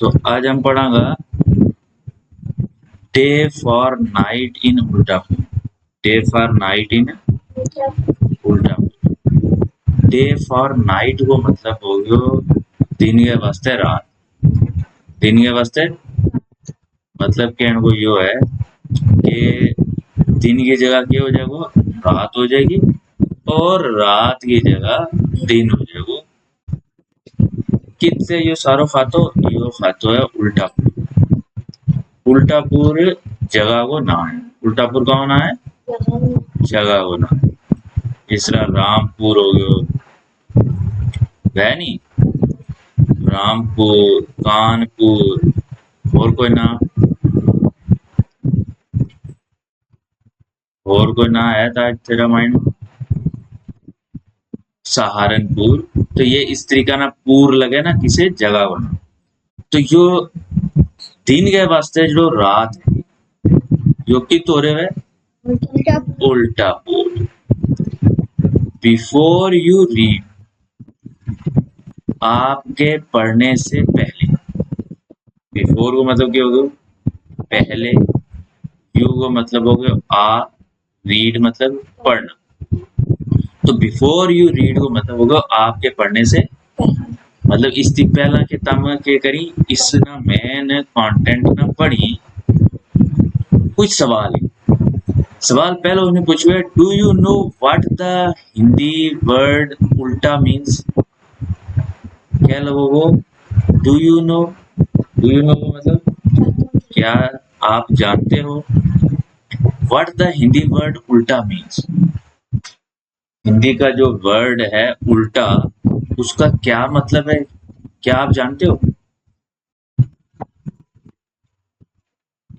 तो आज हम पढ़ांगा day for night in Ultapur. Day for night in Ultapur. Day for night को मतलब हो गयो दिन के वास्ते रात। दिन के वास्ते मतलब कहने को यो है कि दिन की जगह क्या हो जाएगा, रात हो जाएगी, और रात की जगह दिन हो जाएगा। किससे यो सारो खातो, यो खातो है उल्टापुर। उल्टापुर जगह को ना है, उल्टापुर का होना है जगह को ना। जिस तरह रामपुर हो गयो, वह नहीं, रामपुर, कानपुर, और कोई ना, और कोई ना है था तेरा माइंड में? सहारनपुर। तो ये इस तरीका ना पूर लगे ना किसे जगह को ना। तो यो दिन के वास्ते जो रात है यो कित हो रहे है उल्टापुर। बिफोर यू रीड, आपके पढ़ने से पहले। बिफोर को मतलब क्या हो गया, पहले। यू को मतलब हो गया आ, रीड मतलब पढ़ना। तो बिफोर यू रीड को मतलब होगा आपके पढ़ने से, मतलब इससे पहला के तम के करी इस ना मैंने कंटेंट ना पढ़ी। कुछ सवाल है, सवाल पहले उन्हें पूछे, do you know what the Hindi word ulta means. क्या लगोगो, do you know, do you know मतलब क्या आप जानते हो, what the Hindi word ulta means. Hindi का जो वर्ड है उल्टा, उसका क्या मतलब है, क्या आप जानते हो?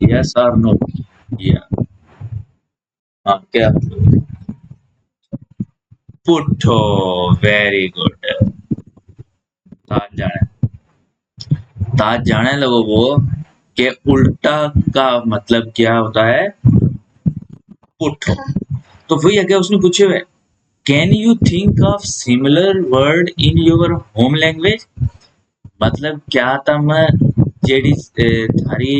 यस और नो, या हाँ क्या? पुट्ठो, वेरी गुड। ताज जाने, ताज जाने लगो वो कि उल्टा का मतलब क्या होता है, पुट्ठो। तो वही अगर उसने पूछे हुए, can you think of similar word in your home language. मतलब क्या तम जेडी थारी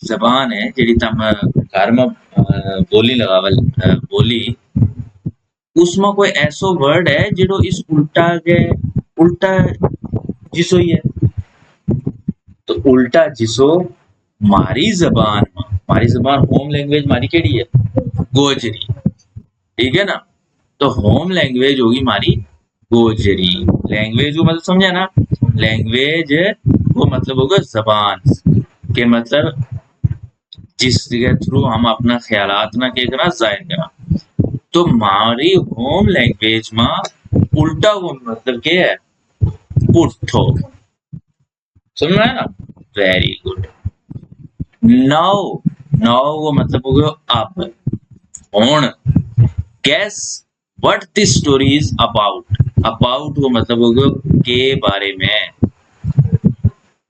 जबान है जेडी तम घर में बोली लगावल बोली, उसमें कोई ऐसो वर्ड है जेडो इस उल्टा के उल्टा जिसो ही है। तो उल्टा जिसो मारी जबान में, मारी जबान होम लैंग्वेज मारी केड़ी है, गोजरी, ठीक है ना। तो होम लैंग्वेज होगी हमारी गोजरी। लैंग्वेज को मतलब समझा ना, लैंग्वेज वो मतलब होगा जबान के मतलब जिसके थ्रू हम अपना ख्यालात ना के करा जाहिर करा। तो हमारी होम लैंग्वेज में उल्टा को मतलब क्या है, पुट्ठो। समझ में आया ना, वेरी गुड। नाउ, नाउ वो मतलब हो गया अब। हुण gas what this story is about. About को मतलब हो गया के बारे में,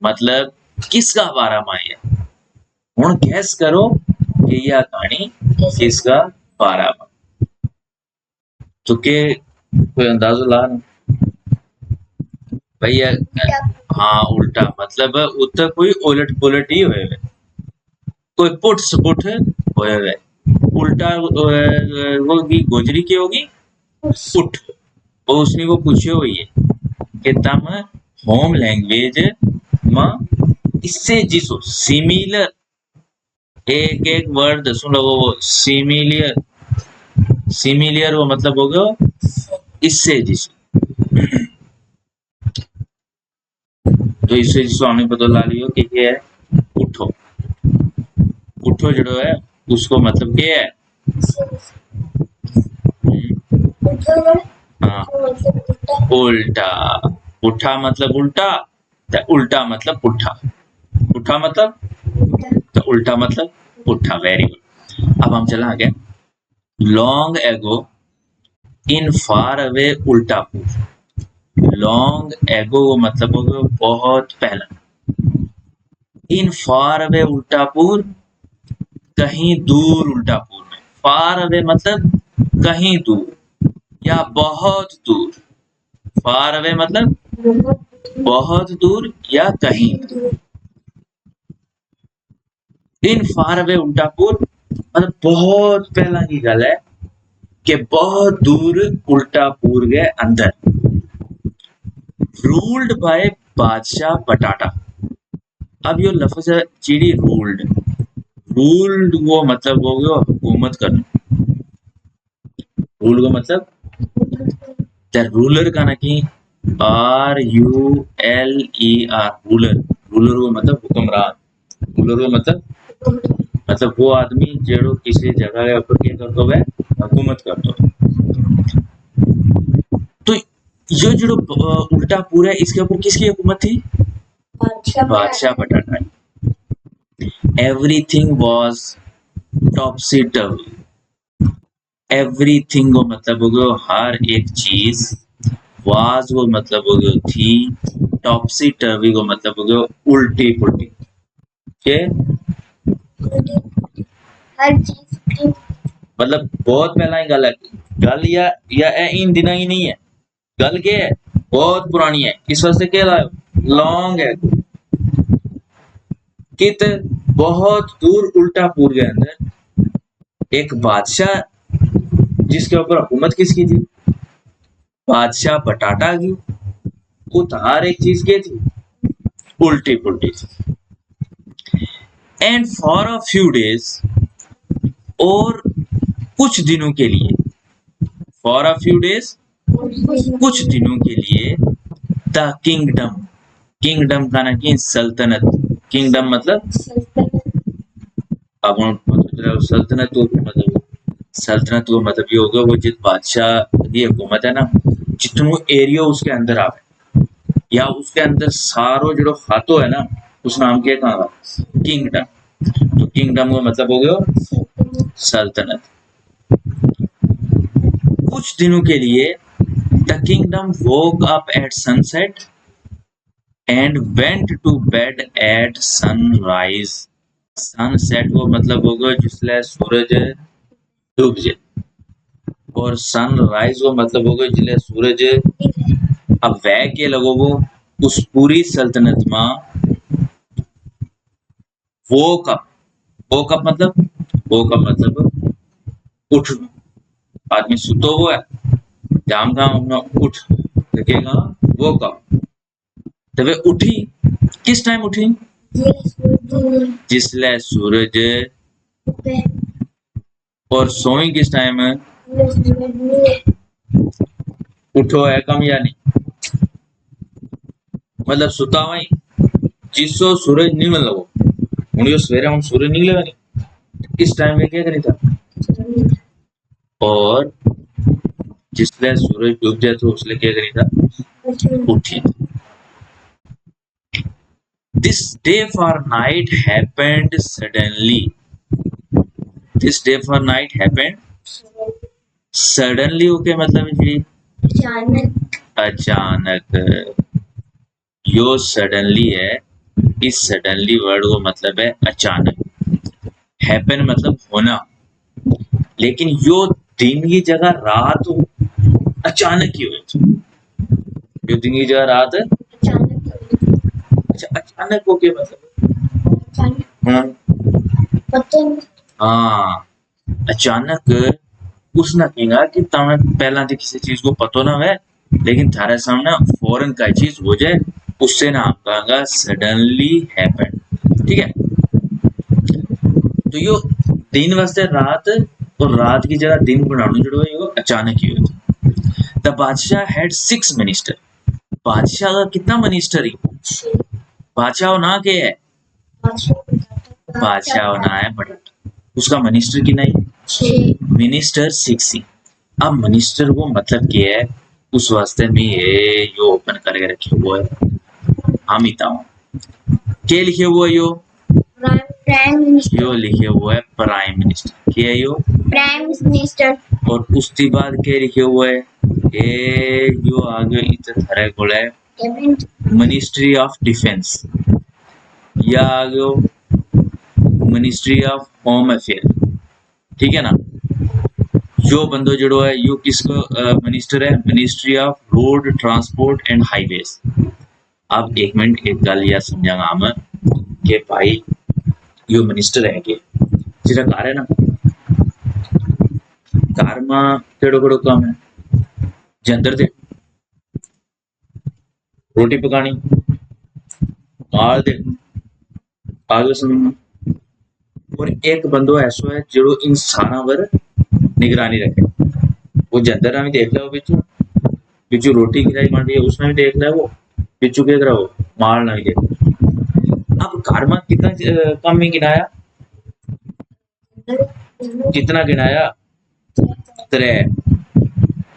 मतलब किसका बारे में है। हुण गैस करो कि यह कहानी किसका बारे में। तो के कोई अंदाजा ला ना भैया। हाँ उल्टा मतलब उत्तर कोई उलट पुलट ही हुए, कोई पुट सपुट हुए हुए। उल्टा वो की गोजरी की होगी पुट। वो उसने को पूछे हुई है कि तम होम लैंग्वेज में इससे जिसो सिमिलर, एक एक वर्ड दसो लगो वो सिमिलियर। सिमिलियर वो मतलब हो गया इससे जिसो। तो इससे जिसो हमें पता ला लियो कि क्या है, उठो। उठो जो है उसको मतलब क्या है, हाँ उल्टा। पुठा मतलब उल्टा, तो उल्टा मतलब पुठा। पुठा मतलब तो उल्टा मतलब पुठा। Very good. अब हम चला आगे। लॉन्ग एगो इन फार अवे उल्टापुर। लॉन्ग एगो मतलब होगा बहुत पहला। इन फार अवे उल्टापुर, कहीं दूर उल्टापुर में। फार अवे मतलब कहीं दूर या बहुत दूर। फार अवे मतलब बहुत दूर या कहीं। इन फार अवे उल्टापुर मतलब बहुत पहला की गल है कि बहुत दूर उल्टापुर के अंदर रूल्ड बाय बादशाह बटाटा। अब यो लफ्ज है चीड़ी रूल्ड। रूल्ड वो मतलब हो गयो हुकूमत करना। रूल को मतलब द रूलर का ना की RULER रूलर। रूलर को मतलब हुक्मरान। रूलर को मतलब वो आदमी जेड़ो किसी जगह के ऊपर क्या करतो है हुकूमत करतो। तो यो जो उल्टा पूरा है इसके ऊपर किसकी हुकूमत थी? बादशाह बटाटा। Everything was टॉपसी टर्वी। एवरीथिंग को मतलब हो गयो हर एक चीज। वाज को मतलब हो गयो थी। टॉपसी टर्वी को मतलब हो गयो उल्टी पुल्टी के हर चीज की मतलब बहुत पहला ही गल है। गल या इन दिना ही नहीं है। गल के है बहुत पुरानी है। इस वास्ते क्या लायो लॉन्ग है। कित बहुत दूर उल्टापुर के अंदर एक बादशाह जिसके ऊपर हुकूमत किसकी थी? बादशाह बटाटा की। वो हर एक चीज के थी उल्टी पुल्टी थी। And for a few days और कुछ दिनों के लिए फॉर अ फ्यू डेज कुछ दिनों के लिए द किंगडम। किंगडम का ना कि सल्तनत। किंगडम मतलब अब सल्तनत को मतलब सल्तनत को मतलब ये होगा वो जिस बादशाह की हुकूमत है ना जितनो एरिया उसके अंदर आवे या उसके अंदर सारो जो खातो है ना उस नाम के कहा किंगडम। तो किंगडम का मतलब हो गया सल्तनत। कुछ दिनों के लिए the kingdom woke up at sunset and went to bed at sunrise. Sunset को मतलब होगा जिसले सूरज डूब जाए और सनराइज को मतलब होगा जिसले सूरज अब वह के लगोगो उस पूरी सल्तनत में वो कप मतलब उठ। आदमी सुतो हुआ है जाम का उठ देखेगा वो कप तबे उठी। किस टाइम उठी? जिसले सूरज और सोई किस टाइम है? उठो है कम या नहीं मतलब सुता हुआ जिसो सूरज निकल लगो हूँ जो सवेरे हम सूरज निकलेगा नहीं इस टाइम में क्या करी था और जिसले सूरज डूब जाए तो उसने क्या करी था उठी। This day for night happened suddenly. This day for night happened suddenly okay मतलब जी अचानक। यो सडनली है। इस सडनली वर्ड को मतलब है अचानक। हैपन मतलब होना लेकिन यो दिन की जगह रात हो अचानक ही हो। यो दिन की जगह रात अच्छा अचानक हो के मतलब हाँ अचानक उसने कहेगा कि तमें पहला तो किसी चीज को पतो ना है लेकिन थारे सामने फौरन का चीज हो जाए उससे ना आप कहेगा सडनली हैपेंड। ठीक है तो यो दिन वास्ते रात और रात की जगह दिन बनाना जो है यो अचानक ही हो। द बादशाह हैड 6 मिनिस्टर। बादशाह का कितना मिनिस्टर ही बादशाह ना के है बादशाह ना है बट उसका मिनिस्टर की नहीं मिनिस्टर 6 ही। अब मिनिस्टर को मतलब क्या है उस वास्ते में ये यो ओपन करके रखे हुआ है हम इता क्या लिखे हुआ है यो लिखे हुआ है प्राइम मिनिस्टर। क्या है यो प्राइम मिनिस्टर। और उसके बाद क्या लिखे हुआ है ये यो आगे इधर थारे को है मिनिस्ट्री ऑफ डिफेंस या आगे मिनिस्ट्री ऑफ होम अफेयर। ठीक है ना जो बंदो जड़ो है यो किसको मिनिस्टर है ministry of road transport and highways. अब एक मिनट एक गल या समझांगा मैं कि भाई यो मिनिस्टर है कि जिहड़ा घर है ना घर में केड़ो केड़ो काम है जंदर दे रोटी पकानी माल देखनी आगे समझना और एक बंदो ऐसो है जो इन सारा पर निगरानी रखे वो जंदर भी देख लो बिचू बिचू रोटी खिलाई बन रही है उसमें भी देख ले वो बिचू क्या करा वो माल ना भी देख अब घर में कितना कम ही गिनाया कितना गिनाया त्रै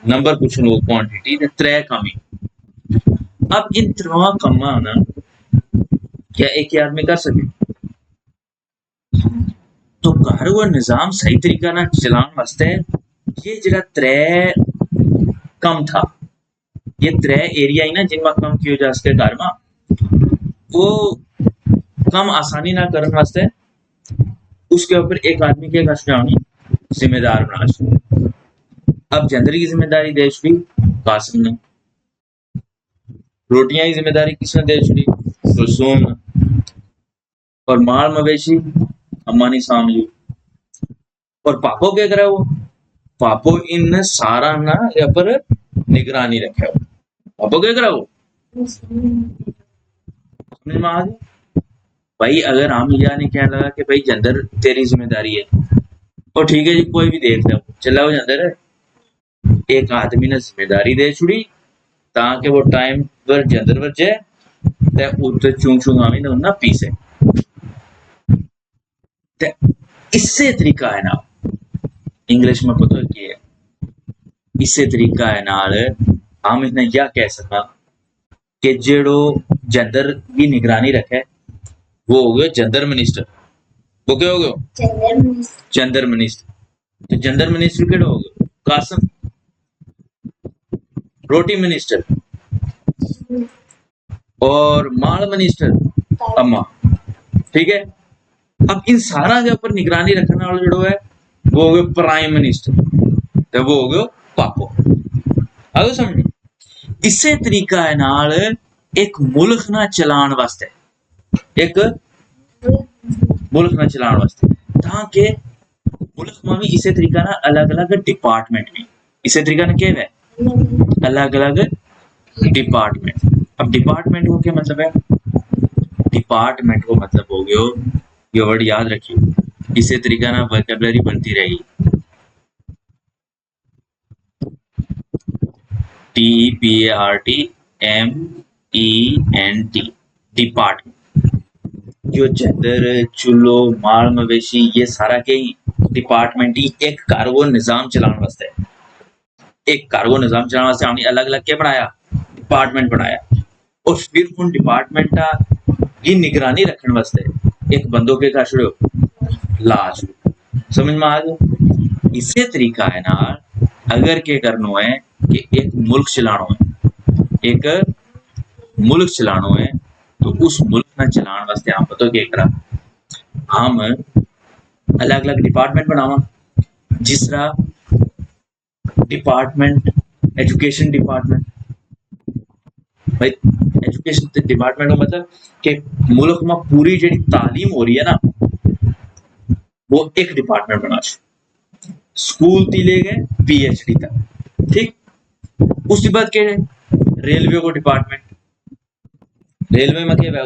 नंबर पूछ लो क्वांटिटी ते त्रै कमी अब इन त्रों कमा ना क्या एक ही आदमी कर सके तो घर वो निजाम सही तरीका ना चलाने वास्ते ये जरा त्रै कम था ये त्रै एरिया ही ना जिनमें कम किया जा सके घर में वो कम आसानी ना करने वास्ते उसके ऊपर एक आदमी के जानी जिम्मेदार बना अब जनरल की जिम्मेदारी दे छुड़ी कासिम ने रोटियां की जिम्मेदारी किसने दे छुड़ी कुलसूम ने और माल मवेशी अम्मा ने साम ली और पापो क्या करे वो पापो इन सारा ना या पर निगरानी रखे हो पापो क्या करे वो समझ में आ गया भाई अगर हम या नहीं कहने लगा कि भाई जंदर तेरी जिम्मेदारी है और ठीक है जी कोई भी देख लो चला वो जंदर एक आदमी ने जिम्मेदारी दे छुड़ी ताकि वो टाइम पर जंदर बचे ते उते चूं चूं आवी ना ना पीसे ते इससे तरीका है ना इंग्लिश में पता क्या है इससे तरीका है नाल हम इतना क्या कह सकता कि जेड़ो जंदर की निगरानी रखे वो हो गया जंदर मिनिस्टर वो क्या हो गया जंदर मिनिस्टर तो जंदर मिनिस्टर केड़ा हो गया कासिम रोटी मिनिस्टर और माल मिनिस्टर अम्मा ठीक है अब इन सारा के ऊपर निगरानी रखने वाला जो है वो हो गया प्राइम मिनिस्टर तो वो हो गया पापो आगे समझ इससे तरीका है नाल एक मुल्क ना चलान वास्ते एक मुल्क ना चलान वास्ते ताकि मुल्क में भी इसे तरीका ना अलग अलग डिपार्टमेंट भी इसे तरीका ना क्या है अलग अलग डिपार्टमेंट अब डिपार्टमेंट को क्या मतलब है डिपार्टमेंट को मतलब हो गया ये वर्ड याद रखिए इसे तरीका ना वोकैबुलरी बनती रहेगी DEPARTMENT डिपार्टमेंट जो जंदर चूल्हो माल मवेशी ये सारा के ही डिपार्टमेंट ही एक कार्गो निजाम चलाने वास्ते एक कार्गो निजाम चलाने वास्ते हमने अलग अलग क्या बनाया डिपार्टमेंट बनाया और फिर उन डिपार्टमेंट की निगरानी रखने वास्ते एक बंदो के का छुड़ो लाश समझ में आ गया इसे तरीका है ना अगर क्या करना है कि एक मुल्क चलाना है एक मुल्क चलाना है तो उस मुल्क में चलाने वास्ते हम पता क्या करा हम अलग अलग डिपार्टमेंट बनावा जिस तरह डिपार्टमेंट एजुकेशन डिपार्टमेंट भाई एजुकेशन डिपार्टमेंट का मतलब कि मुल्क में पूरी जी तालीम हो रही है ना वो एक डिपार्टमेंट बना स्कूल थी ले गए PhD तक ठीक उसके बाद क्या है रेलवे को डिपार्टमेंट रेलवे में क्या है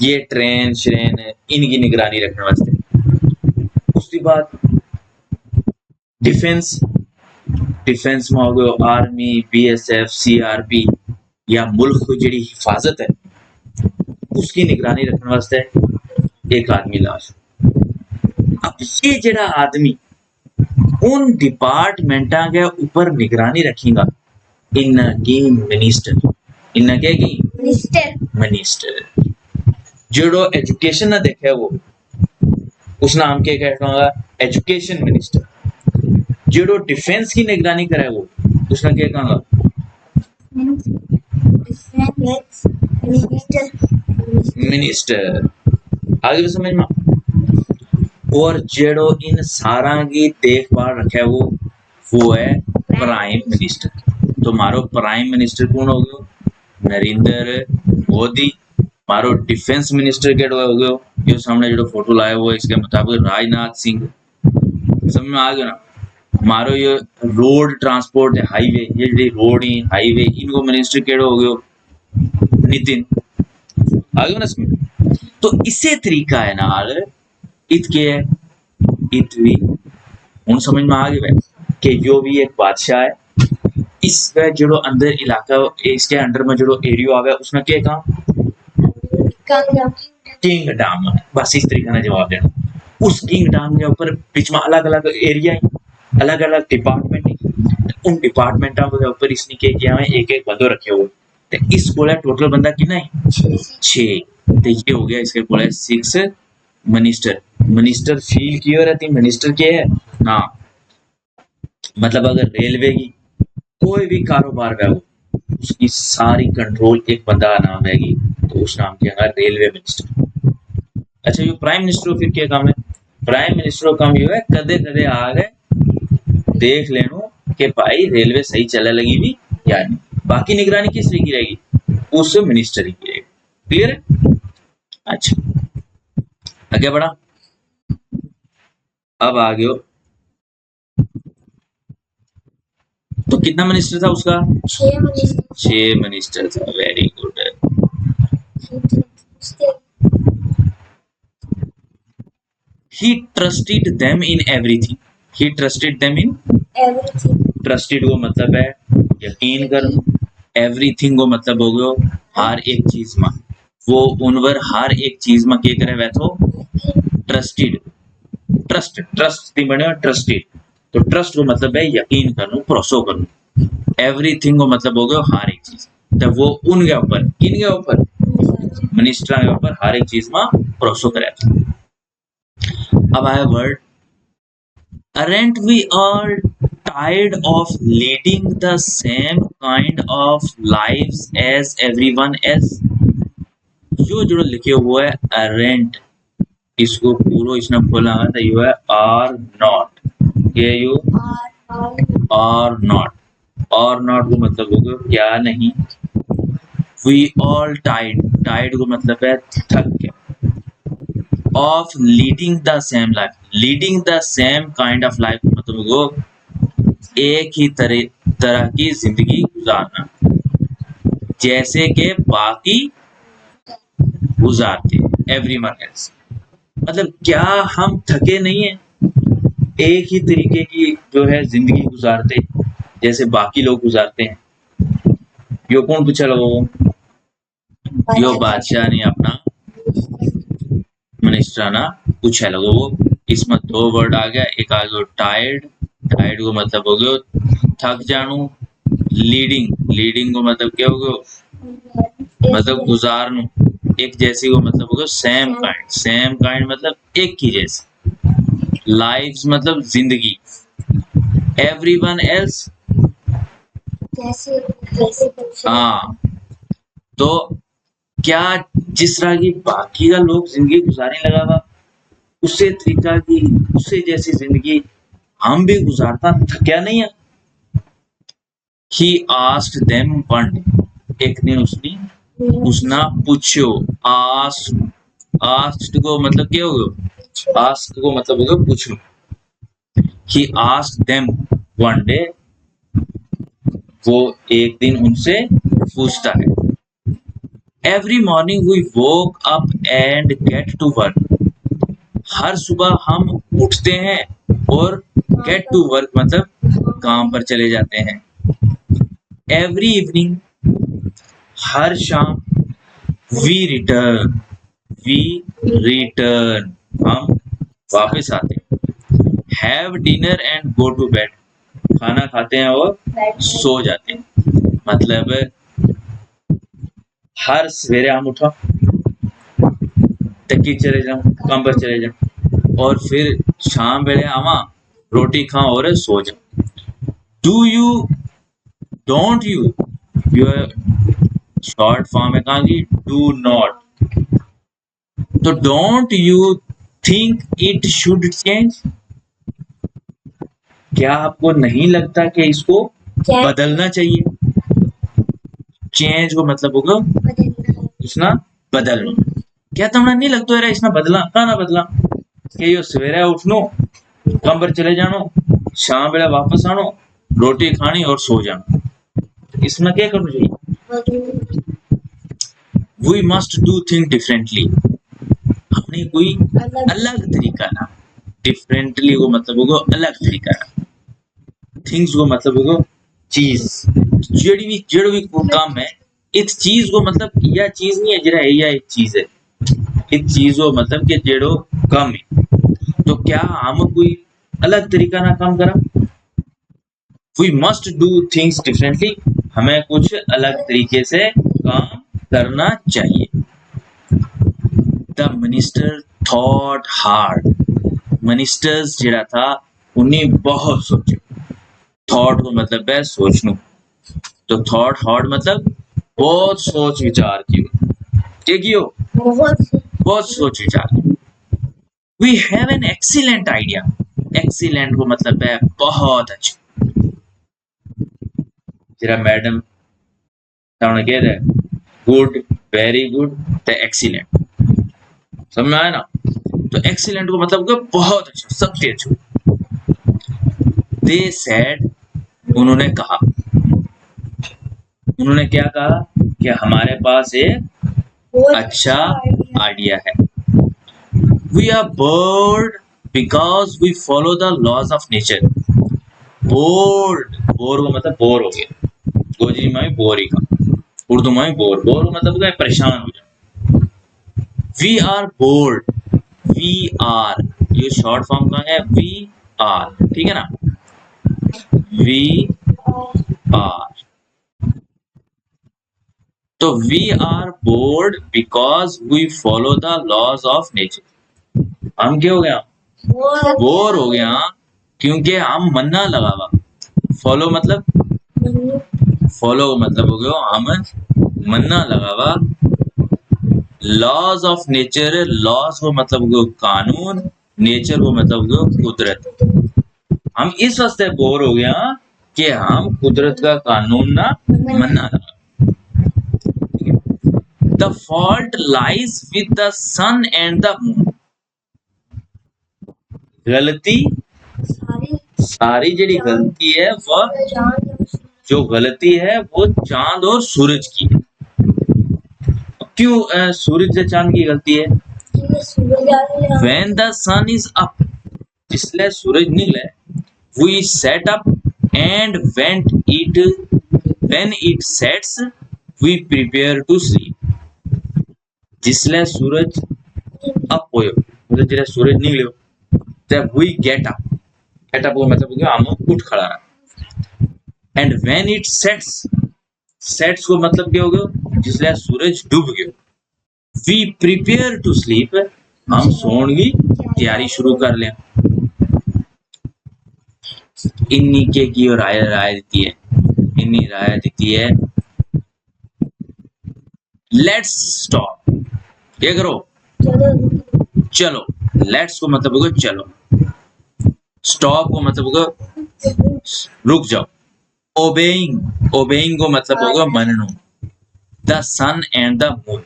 ये ट्रेन श्रेन इनकी निगरानी रखने वास्ते उसके बाद डिफेंस डिफेंस में हो गया आर्मी BSF CRP या मुल्क की जी हिफाजत है उसकी निगरानी रखने वास्ते एक आदमी लाश अब ये जड़ा आदमी उन डिपार्टमेंटा के ऊपर निगरानी रखेगा इन्ना की मिनिस्टर इन्ना क्या की मिनिस्टर जो एजुकेशन ना देखे वो उस नाम के कहूंगा एजुकेशन मिनिस्टर जो डिफेंस की निगरानी करे वो उसने क्या कहूंगा मिनिस्टर आगे भी समझ में और जेड़ो इन सारा की देखभाल रखे वो है प्राइम मिनिस्टर तो मारो प्राइम मिनिस्टर कौन हो गयो नरेंद्र मोदी मारो डिफेंस मिनिस्टर केड़ो हो गयो यो सामने जो फोटो लाया हुआ है इसके मुताबिक राजनाथ सिंह समझ में आ गया ना। मारो ये रोड ट्रांसपोर्ट है हाईवे ये जी रोड ही हाईवे इनको मिनिस्टर केड़ो हो गयो नितिन आ गयो ना इसमें। तो इसे तरीका है नाल इत के है इत भी हूँ समझ में आ गया कि जो भी एक बादशाह है इसका जो अंदर इलाका इसके अंडर में जो एरिया आवे उसमें क्या काम किंगडम बस इस तरीके से जवाब देना। उस किंगडम के ऊपर बीच में अलग अलग एरिया अलग अलग डिपार्टमेंट उन डिपार्टमेंटा के ऊपर इसने क्या किया है एक एक बंदो रखे हुए तो इस कोल टोटल बंदा कितना है 6 तो ये हो गया इसके कोल 6 मिनिस्टर मिनिस्टर फील की हो रहती मिनिस्टर क्या है हाँ मतलब अगर रेलवे की कोई भी कारोबार है उसकी सारी कंट्रोल एक बंदा का नाम है तो उस नाम के रेलवे मिनिस्टर। अच्छा ये प्राइम मिनिस्टर फिर क्या काम है प्राइम मिनिस्टर का काम ये है कदे कदे आ गए देख लेनो कि भाई रेलवे सही चलने लगी भी या नहीं बाकी निगरानी किस तरीके की रहेगी उस मिनिस्टर की रहेगी क्लियर है। अच्छा आगे बढ़ा अब आ गयो तो कितना मिनिस्टर था उसका 6 मिनिस्टर था very good. He trusted them in everything. He trusted them in everything. Trusted को मतलब है यकीन करना everything को मतलब हो गयो हर एक चीज में वो उनवर हर एक चीज में क्या करे वैथो ट्रस्टेड ट्रस्ट ट्रस्ट थी बने ट्रस्टेड तो ट्रस्ट को मतलब है यकीन करना भरोसा करना एवरीथिंग को मतलब हो गया हर एक चीज तो वो उनके ऊपर किनके ऊपर मिनिस्टर के ऊपर हर एक चीज में भरोसा करे। अब आया word aren't we all tired of leading the same kind of lives as everyone else। जो लिखे हुआ है aren't इसको पूरा इसने खोला है तो ये है are not ये यू are not को मतलब हो गया क्या नहीं we all tired को मतलब है थक गया of leading the same kind of life मतलब वो एक ही तरह की जिंदगी गुजारना जैसे कि बाकी गुजारते एवरीवन एल्स मतलब क्या हम थके नहीं है एक ही तरीके की जो है जिंदगी गुजारते जैसे बाकी लोग गुजारते हैं। यो कौन पूछा लोगों यो बादशाह ने अपना मिनिस्टर ना पूछा लोगों वो इसमें 2 वर्ड आ गया एक आ गया टायर्ड को मतलब हो गयो थक जानू लीडिंग को मतलब क्या हो गयो मतलब गुजारनू एक जैसी को मतलब हो गयो सेम काइंड मतलब एक ही जैसी लाइव्स मतलब जिंदगी एवरीवन एल्स हाँ तो क्या जिस तरह की बाकी का लोग जिंदगी गुजारने लगा हुआ उससे तरीका की उससे जैसी जिंदगी हम भी गुजारता थक्या नहीं है। He asked them one day एक दिन उसने पूछो asked को मतलब क्या हो गया ask को मतलब हो गया पूछो He asked them one day वो एक दिन उनसे पूछता है Every morning we woke up and get to work हर सुबह हम उठते हैं और get to work मतलब काम पर चले जाते हैं Every evening हर शाम we return हम वापस आते हैं have dinner and go to bed खाना खाते हैं और सो जाते हैं मतलब हर सवेरे हम उठा तकी चले जाऊं काम पर चले जाऊं और फिर शाम वेले आवा रोटी खा और सो जाऊं डोंट यू शॉर्ट फॉर्म है कहा कि डू नॉट तो don't you think it should change क्या आपको नहीं लगता कि इसको बदलना चाहिए चेंज को मतलब होगा बदलना उसना बदलना। क्या તમને नहीं लगता यार इसना बदला का ना बदला कि यो सवेरे उठनो काम पर चले जानो शाम वेला वापस आनो रोटी खानी और सो जाना इसमें क्या करना चाहिए बदलना we must do thing differently हमने कोई अलग अलग तरीका ना डिफरेंटली को मतलब होगा अलग तरीका ना थिंग्स को मतलब होगा चीज जेड़ी भी कोई काम है इस चीज को मतलब यह चीज नहीं है जरा यह एक चीज है इस चीज को मतलब कि जेड़ो काम है तो क्या हम कोई अलग तरीका ना काम करा we must do things differently हमें कुछ अलग तरीके से काम करना चाहिए the minister thought hard ministers जेड़ा था उन्हें बहुत सोचे थॉट को मतलब है सोचना तो थॉट हार्ड मतलब बहुत सोच विचार की हो बहुत सोच विचार की we have an excellent idea excellent को मतलब है बहुत अच्छा जरा मैडम सामने कह रहे गुड वेरी गुड तो एक्सीलेंट समझ में आया ना तो एक्सीलेंट को मतलब कि बहुत अच्छा सबसे अच्छा दे सेड उन्होंने कहा उन्होंने क्या कहा कि हमारे पास एक अच्छा आइडिया है we are bored because we follow the laws of nature bored bore को मतलब बोर हो गया गोजी में बोर ही का उर्दू में बोर बोर मतलब क्या परेशान हो जाए we are bored we are ये शॉर्ट फॉर्म का है वी आर ठीक है ना वी आर तो we are bored because we follow the laws of nature हम क्या हो गया बोर हो गया क्योंकि हम मन्ना लगावा फॉलो मतलब हो गया हम मन्ना लगावा लॉज ऑफ नेचर लॉज को मतलब हो गया कानून नेचर को मतलब हो गया कुदरत हम इस वास्ते बोर हो गया कि हम कुदरत का कानून ना मन्ना लगा The fault lies with the sun and the moon. गलती सारी जड़ी गलती है वह जो गलती है वो चांद और सूरज की है क्यों सूरज या चांद की गलती है When the sun is up जिसले सूरज निकले we set up and when it sets we prepare to sleep जिसले सूरज अप होयो मतलब जिले सूरज निकलियो तब we get up को मतलब हो गया हम उठ खड़ा रहा and when it sets को मतलब क्या हो गया जिसले सूरज डूब गयो we prepare to sleep हम सोने की तैयारी शुरू कर लिया इन्हीं के की और राय देती है इन्हीं राय देती है लेट्स स्टॉप क्या करो चलो लेट्स को मतलब होगा चलो स्टॉप को मतलब होगा रुक जाओ ओबेइंग को मतलब होगा मननो the sun and the moon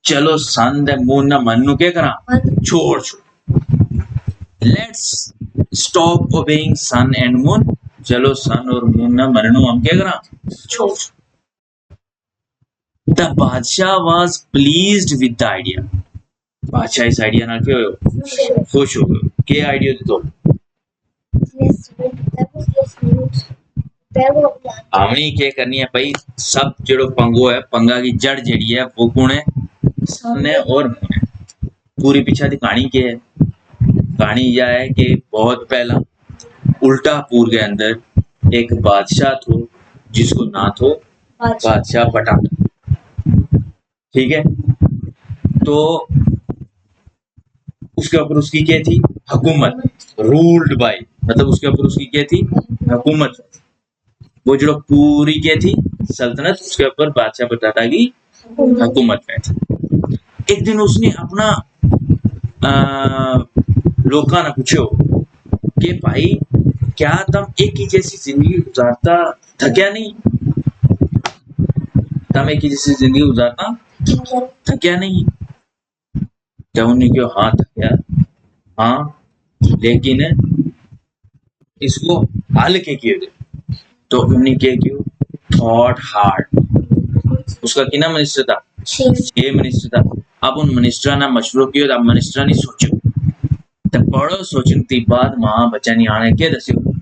चलो सन द मून ना मननो क्या करा छोड़ let's stop obeying sun and moon चलो सन और मून ना मननो हम क्या करा छोड़ The बादशाह was pleased with the idea. बादशाह इस आइडिया नाल क्या होयो खुश हो गयो के आइडिया दी तो हमने क्या करनी है भाई सब जड़ो पंगो है पंगा की जड़ जड़ी है वो कौन है सन है और मून है पूरी पीछा की कहानी क्या है कहानी यह है कि बहुत पहला उल्टापुर के अंदर एक बादशाह थो जिसको ना थो बादशाह पटाटा ठीक है तो उसके ऊपर उसकी क्या थी हुकूमत रूल्ड बाय मतलब उसके ऊपर उसकी क्या थी हुकूमत वो जो पूरी क्या थी सल्तनत उसके ऊपर बादशाह पटाटा की हुकूमत में थी एक दिन उसने अपना लोका ने पूछो कि भाई क्या तुम एक ही जैसी जिंदगी गुजारता थक्या नहीं तम एक ही जैसी जिंदगी गुजारना क्या थक्या नहीं? क्या उन्हें क्यों हाँ थक्या, हाँ, लेकिन इसको हल के किए गए तो उन्हीं के क्यों थॉट हार्ड। उसका किना मिनिस्टर था, 6 मिनिस्टर था। अब उन मिनिस्टर ना मशवरो कियो, अब मिनिस्टर ने सोचो तो बड़ो सोचने ती बाद मां बच्चा नहीं आने के दस्यो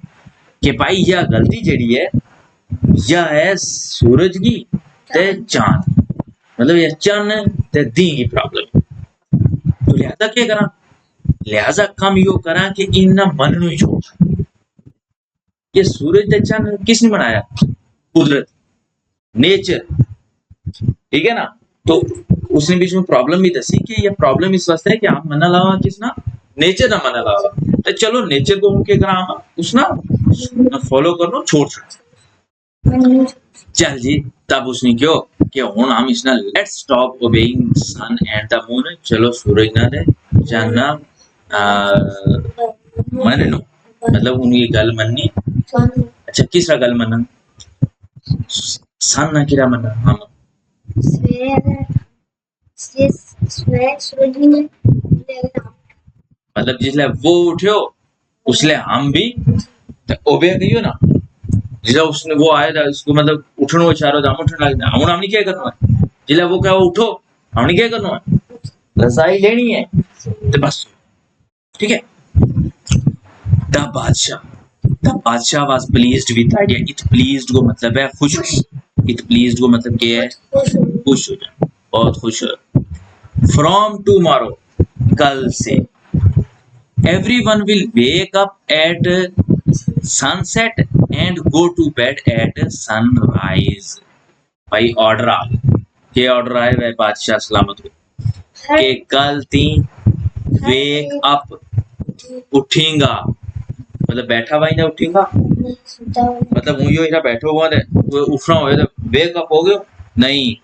कि भाई यह गलती जेड़ी है यह है सूरज की ते चांद, मतलब यह चन ते दी की प्रॉब्लम। तो लिहाजा क्या करा, लिहाजा कम यो करा कि इन्ना मन नु ही छोड़। ये सूरज ते चन किसने बनाया, कुदरत, नेचर, ठीक है ना। तो उसने बीच में प्रॉब्लम भी दसी कि ये प्रॉब्लम इस वास्ते है कि आप मना लावा किसना, नेचर ना मना लावा। तो चलो नेचर को उनके करा उसना फॉलो करनो छोड़ छोड़ चल जी। तब उसने क्यों कि हुन हम इसना let's stop obeying sun and the moon, चलो सूरज ना दे चंद ना मननो, मतलब उनकी गल मननी। अच्छा किसरा गल मनन, सन ना किरा मनन हम, मतलब जिसले वो उठ्यो उसले हम भी ओबे कहियो ना। जिसे उसने वो आया था उसको मतलब उठनो इशारो था, हम उठने लगे हम हमने क्या करना है, जिले वो क्या उठो हमने क्या करना है, रसाई लेनी है तो बस, ठीक है। द बादशाह was pleased with idea. It pleased को मतलब है खुश, इट प्लीज्ड को मतलब क्या है, खुश हो जाए, बहुत खुश हो। फ्रॉम टुमारो, कल से, everyone will wake up at sunset and go to bed at sunrise। भाई ऑर्डर आ गया, के ऑर्डर आए वह बादशाह सलामत हो कि कल ती वेक अप, उठेगा, मतलब बैठा हुआ ही ना उठेगा, मतलब यूं ही ना बैठो हुआ है वो उठना हो तो वेक अप हो गयो नहीं,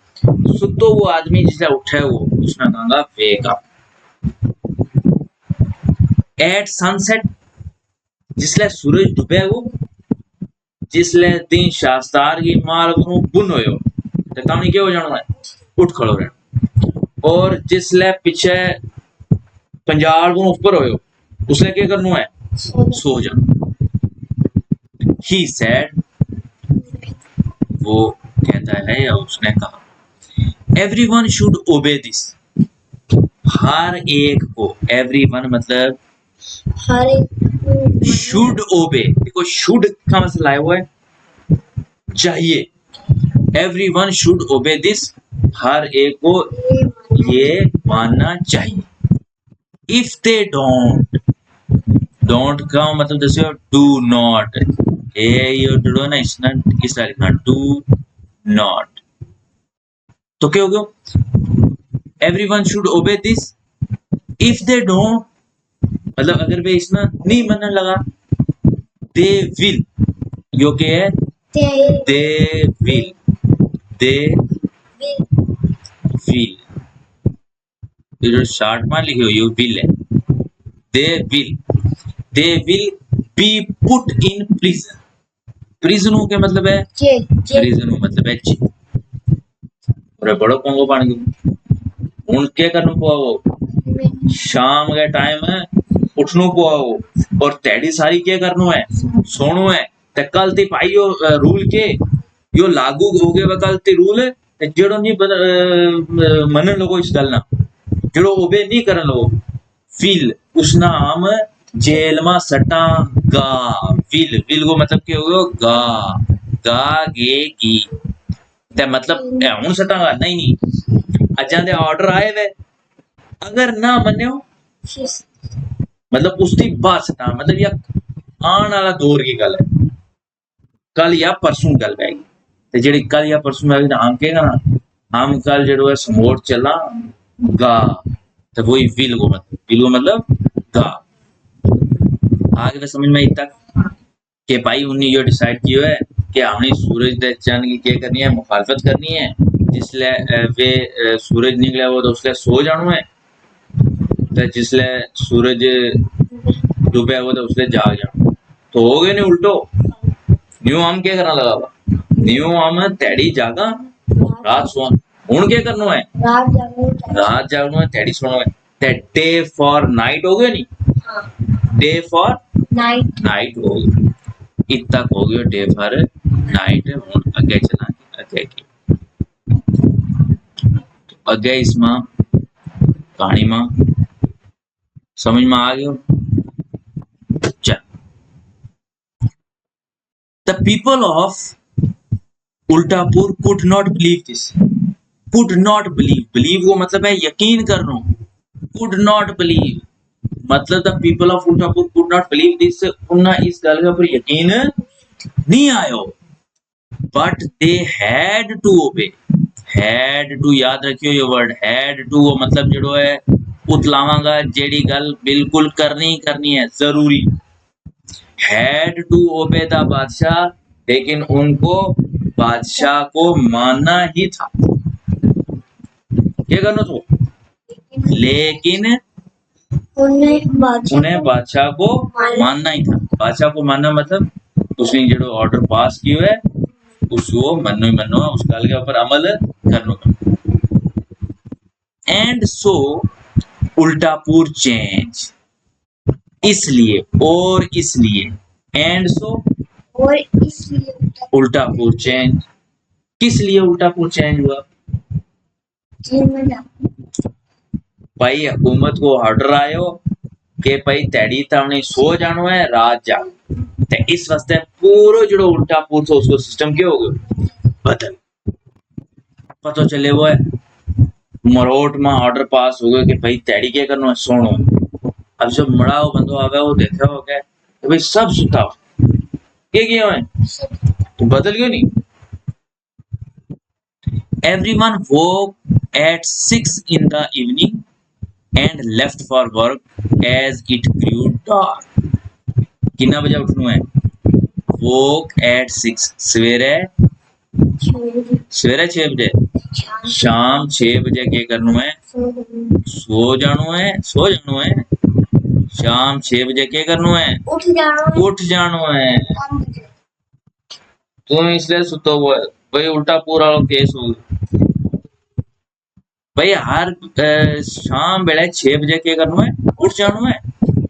सुतो वो आदमी जिसे उठे वो उसने कहा वेक अप एट सनसेट, जिसले सूरज डूबे वो, जिसले दिन शास्तार की माल को बुन होयो तो तमने क्या हो जाना है, उठ खड़ो रहना। और जिसले पीछे पंजाल को ऊपर होयो उसले क्या करना है, सो जाना। ही सेड, वो कहता है या उसने कहा, एवरीवन शुड ओबे दिस, हर एक को, एवरीवन मतलब शुड ओबे, देखो शुड का मतलब आया हुआ है चाहिए, एवरीवन शुड ओबे दिस, हर एक को ये मानना चाहिए। इफ दे डोंट, डोंट का मतलब जैसे डू नॉट, ये डो ना इसना इस तरह लिखना डू नॉट, तो क्या हो गया, एवरीवन शुड ओबे दिस, इफ दे डोंट मतलब अगर वे इसना नहीं मनने लगा, दे विल, यो के है दे विल, दे विल, ये जो शॉर्ट में लिखे हो ये विल है, they will be put in prison, prison के मतलब है प्रिजन मतलब है जेल, और बड़ो पंगो बन गयो। उनके करना पवा वो शाम के टाइम है उठनो पवा और तेड़ी सारी क्या करनो है, सोनो है। ते कल ती भाई यो रूल के यो लागू हो गए वकल ती रूल ते जेड़ो नहीं मनन लोगो इस गल ना, जेड़ो ओबे नहीं करन लोगो विल उसना हम जेल में सटांगा। विल, विल को मतलब क्या हो गया, गा गे गी, ते मतलब हुन सटांगा नहीं नहीं, अजा दे ऑर्डर आए वे अगर ना मन्यो मतलब उसकी बात सटा, मतलब या आने वाला दौर की गल है, कल या परसों गल पैगी ते जेड़ी कल या परसों पैगी तो हम क्या करना, हम कल जेड़ो है समोट चला गा, तो वही विल को मतलब गा। आगे तो समझ में आई तक कि भाई उन्हें यो डिसाइड किया है कि हमने सूरज दे चंद की क्या करनी है, मुखालफत करनी है, जिसले वे सूरज निकले वो तो उसले सो जानो है, तो जिसले सूरज डूबे वो तो उसले जाग जानो, तो हो गए नहीं उल्टो। न्यू हम क्या करना लगा, न्यू हम तेड़ी जागा रात सो हुण क्या करना है रात जागो रात जागना है ध्याड़ी सोना है ते डे फॉर नाइट हो गया नहीं हाँ डे फॉर नाइट नाइट हो गया इत तक हो गया डे फॉर नाइट हुण अगे चला अगे की अगे इसमें कहानी में समझ में आ गयो चल the people of Ultapur could not believe this could not believe को मतलब है यकीन करना कुड नॉट बिलीव मतलब the people of Ultapur could not believe this उन्हें इस गल के ऊपर यकीन नहीं आयो but they had to obey had to याद रखियो ये वर्ड हैड टू मतलब जड़ो है उतलावांगा जेड़ी गल बिल्कुल करनी है जरूरी हैड टू ओबे द बादशाह लेकिन उनको बादशाह को मानना ही था क्या करना तो लेकिन उन्हें बादशाह को मानना ही था बादशाह को मानना मतलब उसने जो ऑर्डर पास किया है उसको मनो ही मनो उस गल के ऊपर अमल करनो एंड सो उल्टापुर चेंज इसलिए और इसलिए एंड सो और इसलिए उल्टापुर चेंज किस लिए उल्टापुर चेंज हुआ भाई हुकूमत को ऑर्डर आयो कि भाई तैड़ी तावनी सो जानो है रात जाओ ते इस वास्ते पूरा जो उल्टापुर था उसको सिस्टम क्या हो गया बदल पता चले वो है मरोट में ऑर्डर पास हो गया कि भाई तैड़ी क्या करना है सोनो अब जब मड़ा हो बंदो आवे वो देखा हो क्या तो भाई सब सुता क्या किया है तो बदल क्यों नहीं everyone woke at 6 in the evening and left for work as it grew dark कितना बजे उठना है woke at 6 सवेरे 6 बजे शाम 6 बजे क्या करना है सो जाना है शाम 6 बजे क्या करना है उठ जाना है तुम इसलिए सुतो हुआ है भाई उल्टा पूरा केस हो भाई हर शाम बेले 6 बजे क्या करना है उठ जाना है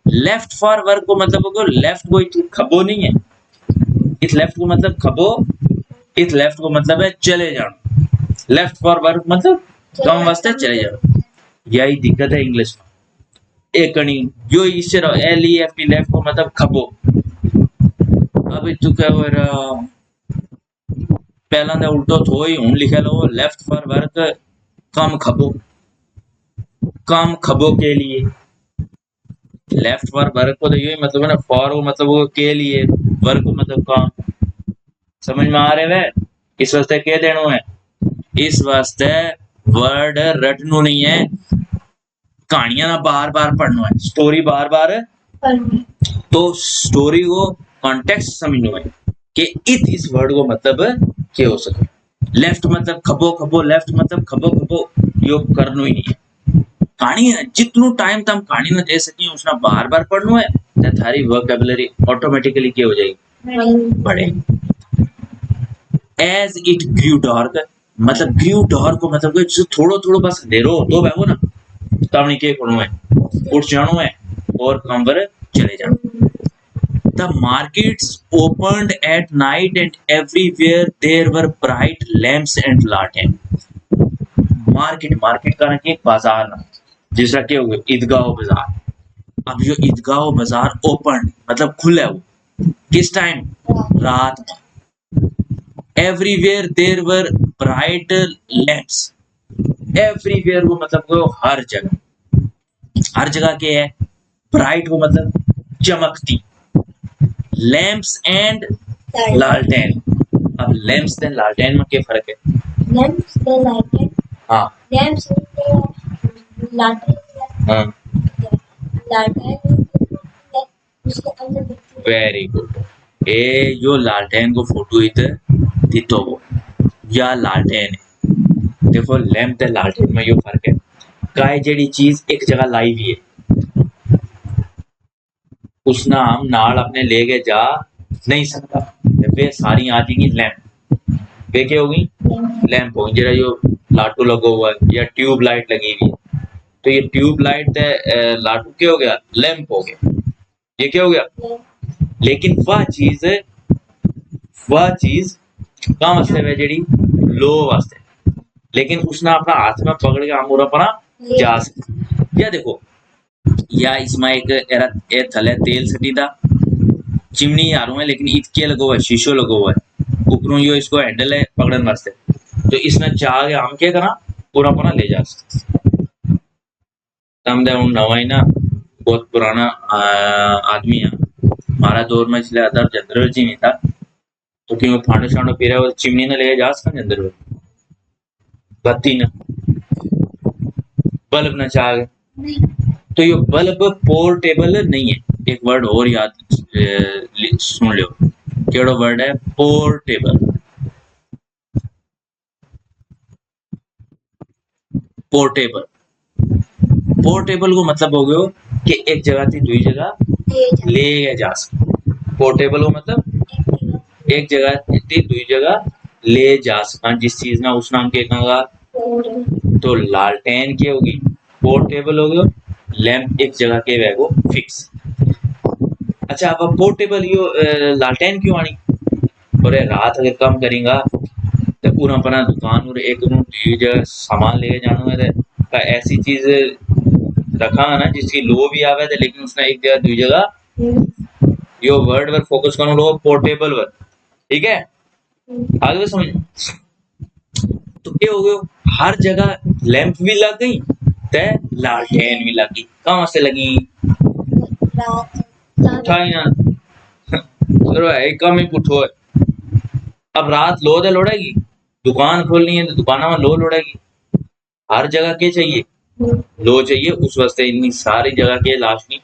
लेफ्ट फॉर वर्क को मतलब को लेफ्ट कोई खबो नहीं है इस लेफ्ट को मतलब खबो इस लेफ्ट को मतलब है चले जाना लेफ्ट फॉर वर्क मतलब काम वास्ते चले जाना यही दिक्कत है इंग्लिश में एक कणी जो इससे L E F T left को मतलब खबो अभी तू क्या हो रहा पहला तो उल्टो थो ही हूं लिखे लो लेफ्ट फॉर वर्क काम खबो के लिए लेफ्ट फॉर वर्क को तो यही मतलब है ना फॉर वो मतलब वो के लिए वर्क मतलब काम समझ में आ रहे है इस वास्ते क्या देना है इस वास्ते वर्ड रटनो नहीं है कहानियां ना बार बार पढ़ना है स्टोरी बार बार तो स्टोरी को कॉन्टेक्स्ट समझना है कि इस वर्ड को मतलब क्या हो सके लेफ्ट मतलब खबो लेफ्ट मतलब खबो यो करनो ही नहीं है कहानी जितनो टाइम तुम कहानी में दे सकी उसना बार बार पढ़नो है तो थारी वोकैबुलरी ऑटोमेटिकली क्या हो जाएगी बढ़ेगी एज इट ग्रू डार्क मतलब ग्रू डार्क को मतलब जो थोड़ो बस अंधेरो तो वो ना तब क्या करनो है उठ जानो है और काम पर चले जानो The markets opened at night and everywhere there were bright lamps and lanterns. Market का एक बाजार ना जिसका क्या हो गया ईदगाह बाजार अब जो ईदगाह बाजार ओपन मतलब खुला वो किस टाइम रात में everywhere there were bright lamps everywhere वो मतलब वो हर जगह क्या है ब्राइट वो मतलब चमकती लैंप्स एंड लालटेन अब लैंप्स एंड लालटेन में क्या फर्क है लैंप्स द लालटेन हाँ लैंप्स लालटेन हाँ लालटेन उसके अंदर वेरी गुड ये जो लालटेन को फोटो इधर दितो वो या लालटेन है देखो लैंप ते लालटेन में यो फर्क है काय जेडी चीज एक जगह लाई हुई है उसना हम नाल अपने लेके जा नहीं सकता वे सारी आ जाएगी लैंप वे क्या होगी लैंप हो जरा यो लाटू लगा हुआ है या ट्यूब लाइट लगी हुई है, तो ये ट्यूब लाइट ते लाटू क्या हो गया, लैंप हो गया। ये क्या हो गया, लेकिन वह चीज कहाँ वास्ते है जेडी लो वास्ते, लेकिन उसने अपना हाथ में पकड़ के आमूरा पना जा सकता। या देखो या इसमें एक एरा ए थले तेल सटी था, चिमनी यारों है लेकिन इतके लगो हुआ है, शीशो लगो हुआ है ऊपरों, यो इसको हैंडल है पकड़न वास्ते, तो इसने चाह के हम क्या करा पूरा अपना ले जा सकते। तमदे हूँ नवा ही ना बहुत पुराना आदमी है, हमारा दौर में इसलिए अदर जनरल जी नहीं था, तो क्यों फांडो शांडो पी रहा है चिमनी ने ले जा सकता अंदर बत्ती न बल्ब न चाह गए, तो ये बल्ब पोर्टेबल नहीं है। एक वर्ड और याद सुन लो, केड़ो वर्ड है, पोर्टेबल। पोर्टेबल पोर्टेबल को मतलब हो गयो कि एक जगह थी दूसरी जगह ले गया जा सकता। पोर्टेबल को मतलब एक जगह थी दूसरी जगह ले जा सका, जिस चीज ना उस नाम के कहा, तो लालटेन की होगी पोर्टेबल हो गयो, लैंप एक जगह के वेगो फिक्स। अच्छा अब पोर्टेबल यो लालटेन क्यों आनी, और रात अगर कम करेगा तो पूरा अपना दुकान और एक जगह सामान लेके जाना है तो ऐसी चीज रखा है ना जिसकी लो भी आवे थे, लेकिन उसने एक जगह दूसरी जगह यो वर्ड पर फोकस करो लोग, पोर्टेबल वर्ड, ठीक है आगे भी समझ। तो क्या हो गयो, हर जगह लैंप भी लग गई ते लालटेन भी लगी, कहाँ से लगी, उठा ही ना चलो है कम ही पुठो है। अब रात लो दे लोड़ेगी, दुकान खोलनी है तो दुकाना में लो लोड़ेगी, हर जगह के चाहिए लो चाहिए, उस वास्ते इतनी सारी जगह के लाशनी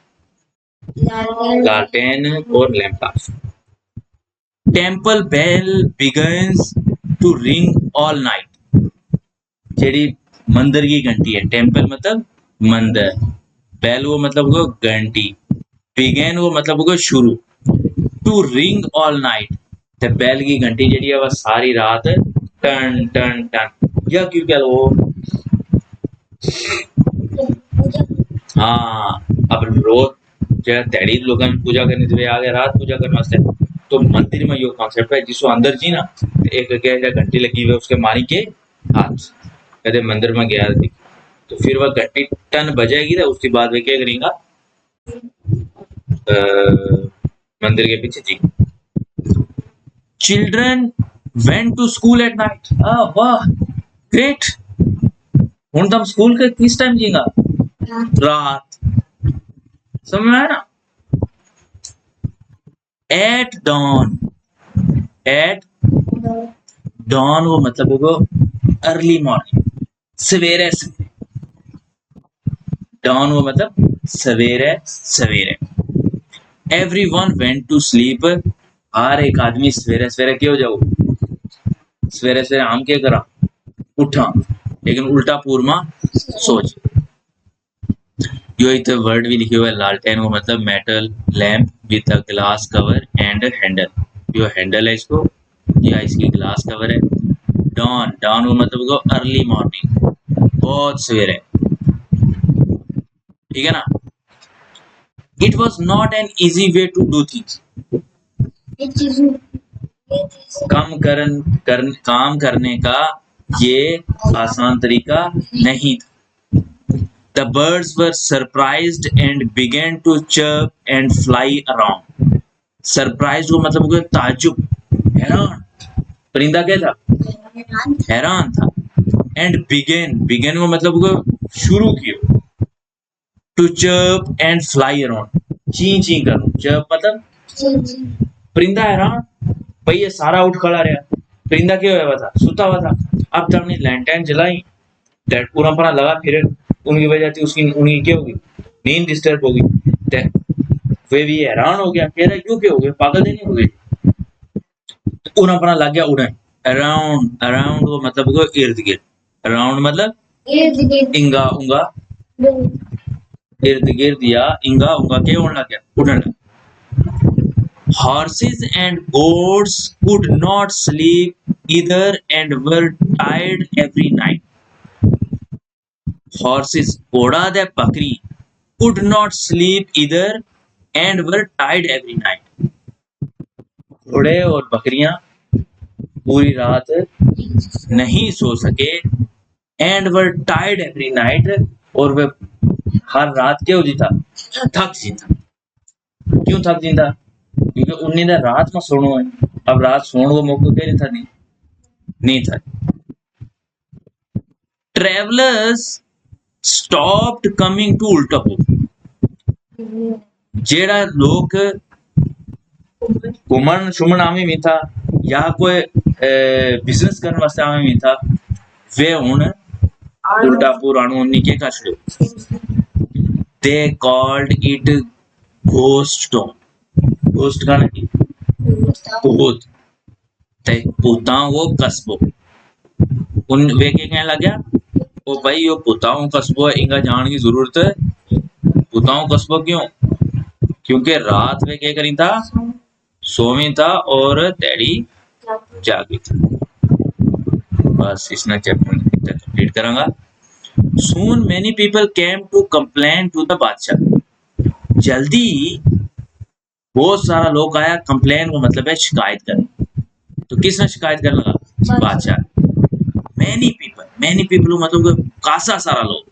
लालटेन और लैंप लाश। Temple bell begins to ring all night, जेडी मंदिर की घंटी है, टेम्पल मतलब मंदिर, बेल वो मतलब वो घंटी, बिगन वो मतलब वो शुरू, टू रिंग ऑल नाइट, ते बेल की घंटी जेडी है वह सारी रात टन टन टन, या क्यों कह लो हाँ। अब रोज जो तेड़ी लोग पूजा करने से आ गए रात पूजा करने वास्ते, तो मंदिर में यो कॉन्सेप्ट है जिसको अंदर जी ना एक घंटी लगी हुई है उसके मारी के हाथ, कहते मंदिर में गया थी तो फिर वह घंटी टन बजेगी ना, उसके बाद वे क्या करेगा मंदिर के पीछे जी। Children went to school at night, वाह ग्रेट, हूं तुम स्कूल के किस टाइम जीगा, रात, समझ में आया ना। एट डॉन, एट डॉन वो मतलब होगा अर्ली मॉर्निंग, सवेरे सवेरे, डॉन वो मतलब सवेरे सवेरे। Everyone went to sleep, हर एक आदमी सवेरे सवेरे क्यों जाओ, सवेरे सवेरे हम क्या करा उठा, लेकिन उल्टा पूर्मा सोच। यो इधर वर्ड भी लिखे हुए है, लालटेन वो मतलब metal lamp with a glass cover and handle, yo handle है इसको या इसकी ग्लास कवर है। डॉन, डॉन वो मतलब को अर्ली मॉर्निंग, बहुत सवेरे, ठीक है ना। It was not an easy way to do things, काम करने का ये आसान तरीका नहीं था। The birds were surprised and began to chirp and fly around. Surprised को मतलब हो गया ताज्जुब, हैरान, परिंदा क्या था हैरान था, and began को मतलब हो गया शुरू किया, to chirp and fly around, ची ची करो, chirp मतलब परिंदा हैरान, भाई ये सारा उठ खड़ा रहा, परिंदा क्या हुआ था सुता हुआ था, अब तो हमने लैंटर्न जलाई, डेट पूरा पूरा लगा, फिर उनकी वजह से उसकी उनकी क्या होगी नींद डिस्टर्ब होगी, वे भी हैरान हो गया, कह रहा क्यों क्या हो गया, पागल नहीं हो गए, तो पूरा पूरा लग गया उड़न, अराउंड, अराउंड वो मतलब होगा इर्द गिर्द, अराउंड मतलब इंगा उंगा, इर्द गिर्द या इंगा उंगा के उड़न लग गया, उड़न लग। Horses and goats could not sleep either and were tired every night. Horses, घोड़ा दे बकरी could not sleep either and were tired every night. घोड़े और बकरियां पूरी रात नहीं सो सके and were tired every night और वे हर रात क्या होती था थक जीता क्यों थक जीता क्योंकि उन्हें तो रात में सोना है अब रात सोने को मौका क्या नहीं था नहीं था ट्रेवलर्स स्टॉप्ड कमिंग टू उल्टापुर जेड़ा लोग घूमन शुमन आवे भी था या कोई बिजनेस करने वास्ते आवे भी था वे हुन उल्टापुर आनु उन्नी के कर छड़ियो they called it ghost town ghost का नहीं भूत ते भूतां वो कस्बो उन वे के कहने लग गया ओ भाई यो भूतां कस्बो है इनका जान की जरूरत है भूतां कस्बो क्यों क्योंकि रात वे क्या करी था सोवी था और डैडी जागी थी बस इसने चैप्टर कंप्लीट करांगा soon many people came to complain to the बादशाह जल्दी बहुत सारा लोग आया कंप्लेन का मतलब है शिकायत करना तो किसने शिकायत करने लगा बादशाह मैनी पीपल मतलब कासा सारा लोग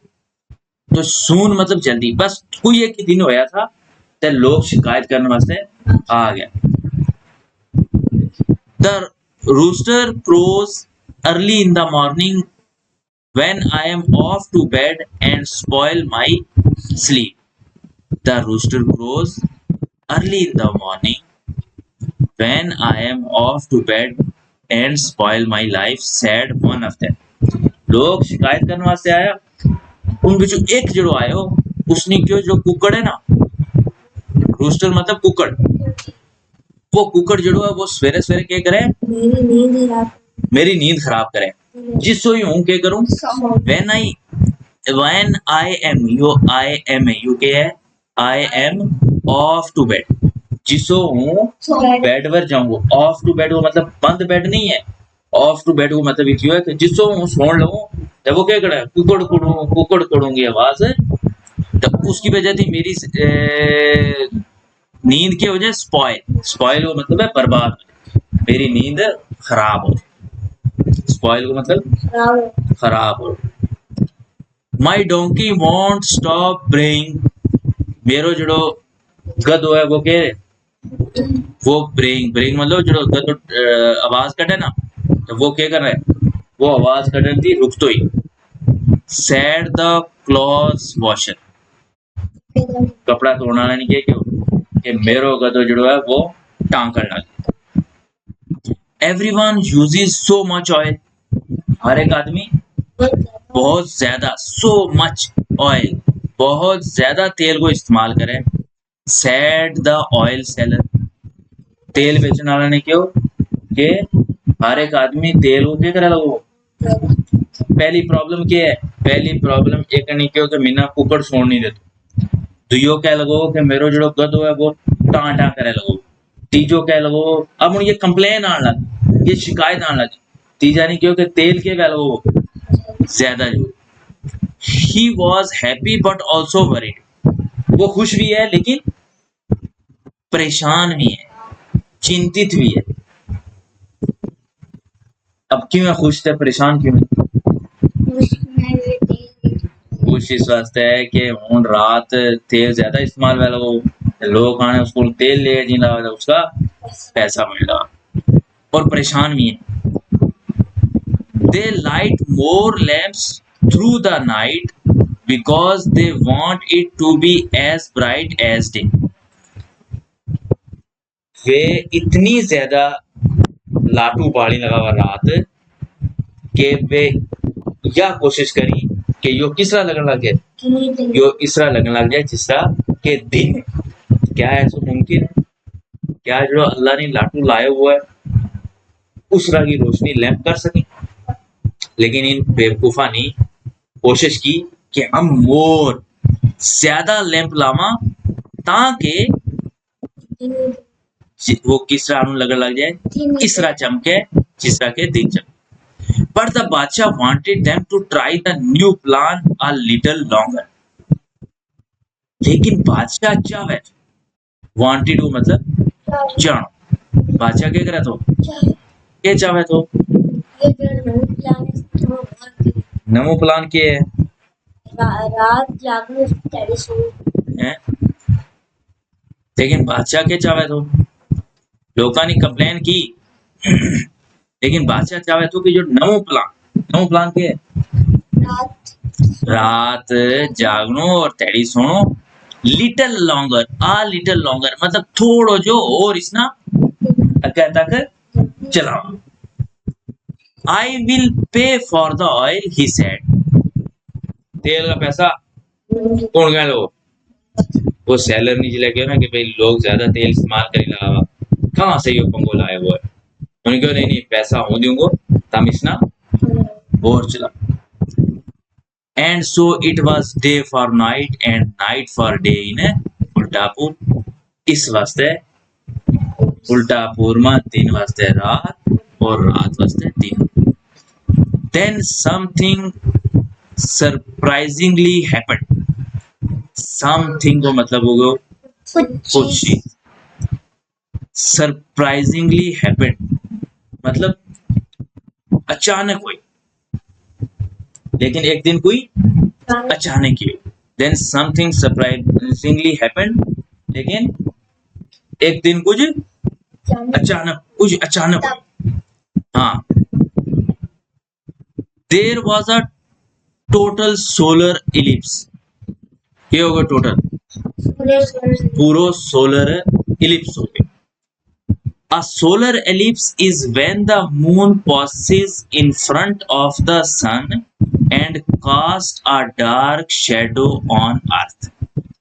तो सून मतलब जल्दी बस कोई एक ही दिन होया था तो लोग शिकायत करने वास्ते आ गया The rooster crows early in the morning when I am off to bed and spoil my sleep. The rooster crows early in the morning when I am off to bed and spoil my life, said one of them. लोग शिकायत करने वास्ते आया उन बिचों एक जड़ो आयो उसने क्यों जो कुकड़ है ना रूस्टर मतलब कुकड़ वो कुकड़ जड़ो है वो सवेरे सवेरे क्या करे मेरी नींद खराब करे जिसो ही हूं क्या करूं when I am you के है I am off to bed जिसो हूं बेड पर जाऊंगा ऑफ टू बेड वो मतलब बंद बेड नहीं है ऑफ टू बेड वो मतलब क्यों है कि जिसो हूं सोन लूं तो वो क्या करे कुकड़ कड़ूंगी आवाज तो उसकी वजह थी मेरी नींद की वजह स्पॉइल को मतलब है बर्बाद मेरी नींद खराब हो स्पॉइल को मतलब खराब हो माई डोंकी वॉन्ट स्टॉप ब्रेइंग मेरो जड़ो गधो है वो कह वो ब्रेइंग मतलब जड़ो गधो आवाज कटे ना तो वो क्या कर रहा है वो आवाज कटे थी रुक तो ही सैड द क्लॉथ वॉशर कपड़ा धोने वाला नहीं क्या क्यों कि मेरो गधो जड़ो है वो टांकन लग everyone uses so much oil हर एक आदमी बहुत ज्यादा सो मच ऑयल बहुत ज्यादा तेल को इस्तेमाल करे सैड द ऑयल सेलर तेल बेचने वाला ने क्यों कि हर एक आदमी तेल को क्या करे लगो पहली प्रॉब्लम क्या है पहली प्रॉब्लम एक नहीं क्यों कि मीना कुकड़ छोड़ नहीं देते दुयो क्या लगो कि मेरो जड़ो गधो है वो टां करे लगो तीजो क्या लगो अब ये कंप्लेन आने लगी ये शिकायत आने लगी तीजा नहीं क्यों कि तेल के लगो ज्यादा जो he was happy but also worried वो खुश भी है लेकिन परेशान भी है चिंतित भी है अब क्यों है खुश थे परेशान क्यों है खुश इस वास्ते है कि हुन रात तेल ज्यादा इस्तेमाल वाला वो लोग आने उसको तेल ले जी ना उसका पैसा मिल रहा और परेशान भी है they light more lamps through the night because they want it to be as bright as day वे इतनी ज्यादा लाटू पाड़ी लगा हुआ रात के वे यह कोशिश करी कि यो किस तरह लगने लग जाए यो इस तरह लगने लग जाए जिस तरह के दिन क्या ऐसा मुमकिन है क्या जो अल्लाह ने लाटू लाए हुआ है उस तरह की रोशनी लैंप कर सके लेकिन इन बेवकूफा ने कोशिश की कि हम मोर ज्यादा लैंप लावा ताकि वो किस तरह लगने लग जाए इस तरह चमके जिस तरह के दिन चल। बट द बादशाह wanted them to try the new plan a little longer. लेकिन बादशाह चाहे, वांटेड मतलब चाह, बादशाह क्या करे तो के चाहे तो ये जो नई प्लान है तो बहुत नमो प्लान के है, रात जागो तेरे सो हैं? लेकिन बादशाह के चाहे तो लोगों ने कंप्लेन की लेकिन बादशाह चाहे तो कि जो नमो प्लान के है रात रात जागनो और तेरी सोनो लिटिल लॉन्गर मतलब थोड़ो जो और इसना अगे तक चलाओ। I will pay for the oil he said. तेल का पैसा कौन गया लो, वो सेलर नहीं जिला क्यों ना कि भाई लोग ज्यादा तेल इस्तेमाल करी लगा, कहाँ से ये पंगो लाए वो है। उन्होंने क्यों नहीं पैसा हो दूंगो तम इसना और चला। And so it was day for night and night for day in उल्टापुर। इस वास्ते उल्टापुर में दिन वास्ते रात और रात वास्ते दिन। Then something surprisingly happened। Something को मतलब हो गया कुछ चीज। Surprisingly happened मतलब अचानक हुई, लेकिन एक दिन कोई अचानक ही। देन समथिंग सरप्राइजिंगली हैपेंड, लेकिन एक दिन कुछ अचानक हुई। हाँ, there was a total solar ellipse. क्या होगा टोटल? पूरा सोलर इलिप्स हो गया। A solar ellipse is when the moon passes in front of the sun and casts a dark shadow on earth।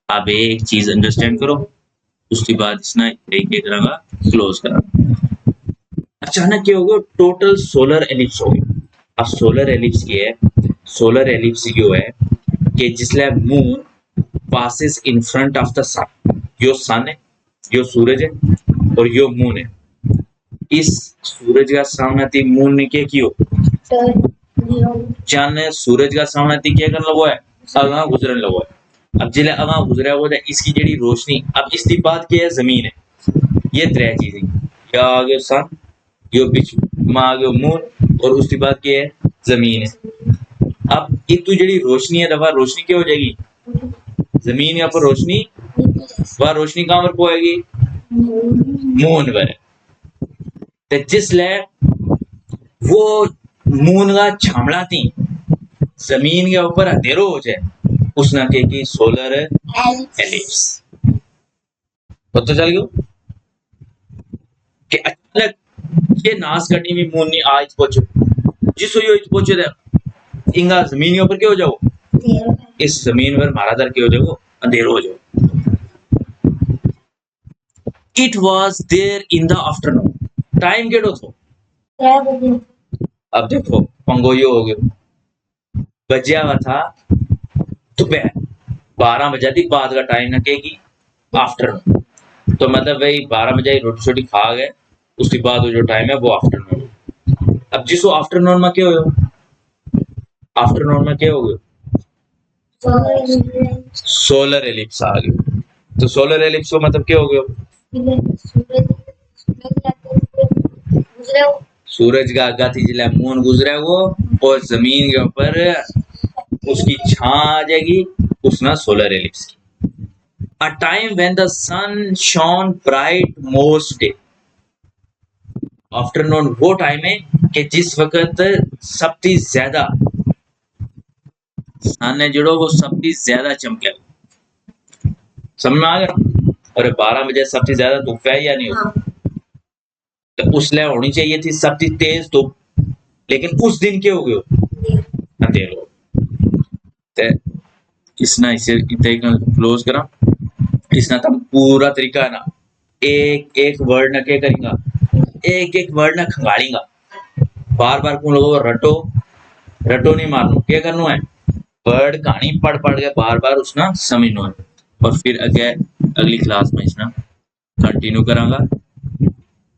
अब एक चीज अंडरस्टैंड करो, उसके बाद इसना एक एक रंगा क्लोज करा। अचानक क्या होगा? टोटल सोलर एलिप्स हो गया। अब सोलर एलिप्स क्या है? सोलर एलिप्स क्यों है कि जिसले moon passes in front of the sun, यो सन है, यो सूरज है और यो मून है। इस सूरज का सामना थी मून ने क्या कियो? चांद ने सूरज का सामना थी क्या करने लगो है? अगा गुजरन लगो है। अब जिले अगा गुजरा हुआ है इसकी जेडी रोशनी, अब इसकी बात क्या है? जमीन है। ये त्रै चीजें, या आगे सन, यो बीच में आगे मून और उसकी बात क्या है? जमीन है। अब इतु जेडी रोशनी है दफा रोशनी क्या हो जाएगी? जमीन या पर रोशनी, वह रोशनी कहां पर पोएगी? मून पर। जिसले वो मून का छामड़ा थी जमीन के ऊपर अंधेरो हो जाए उसना के की सोलर एलिप्स। तो चल गयो कि अचानक ये नास कटी में मून ने आज पहुंचो, जिसो यो पहुंचे दे इंगा जमीन के ऊपर क्या हो जाओ? इस जमीन पर मारा दर क्या हो जाओ? अंधेरो हो जाओ। It was there in the afternoon. Time केड़ो थो? अब देखो पंगो यो हो गयो, बजिया हुआ था दोपहर 12 बजे थी बाद का टाइम ना की आफ्टरनून। तो मतलब भाई 12 बजे रोटी छोटी खा गए, उसके बाद जो टाइम है वो आफ्टरनून। अब जिसो आफ्टरनून में क्या हो? आफ्टरनून में क्या हो गयो? सोलर एलिप्स आ गयो। तो सोलर एलिप्स को मतलब क्या हो गयो? सूरज का आगा थी जिला मून गुजरे वो और जमीन के ऊपर उसकी छां आ जाएगी, उसना सोलर एलिप्स की। A time when the sun shone bright most day. Afternoon वो टाइम है कि जिस वक्त सबसे ज्यादा सन है जो वो सबसे ज्यादा चमके। समझ में आ गया? और 12 बजे सबसे ज्यादा धूप है या नहीं होती? तो उसले होनी चाहिए थी सबसे तेज धूप, लेकिन उस दिन क्या हो गयो? अंधेरो। ते इसना इसे इतने क्लोज करा, इसना तब पूरा तरीका है ना, एक एक वर्ड ना क्या करेंगा, एक एक वर्ड ना खंगालेंगा। बार बार कौन लोगों रटो रटो नहीं मारनो, क्या करना है? वर्ड कहानी पढ़ पढ़ के बार बार उसना समझना है। और फिर अगे अगली क्लास में इसना कंटिन्यू करांगा।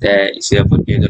ते इसे अपन क्या करना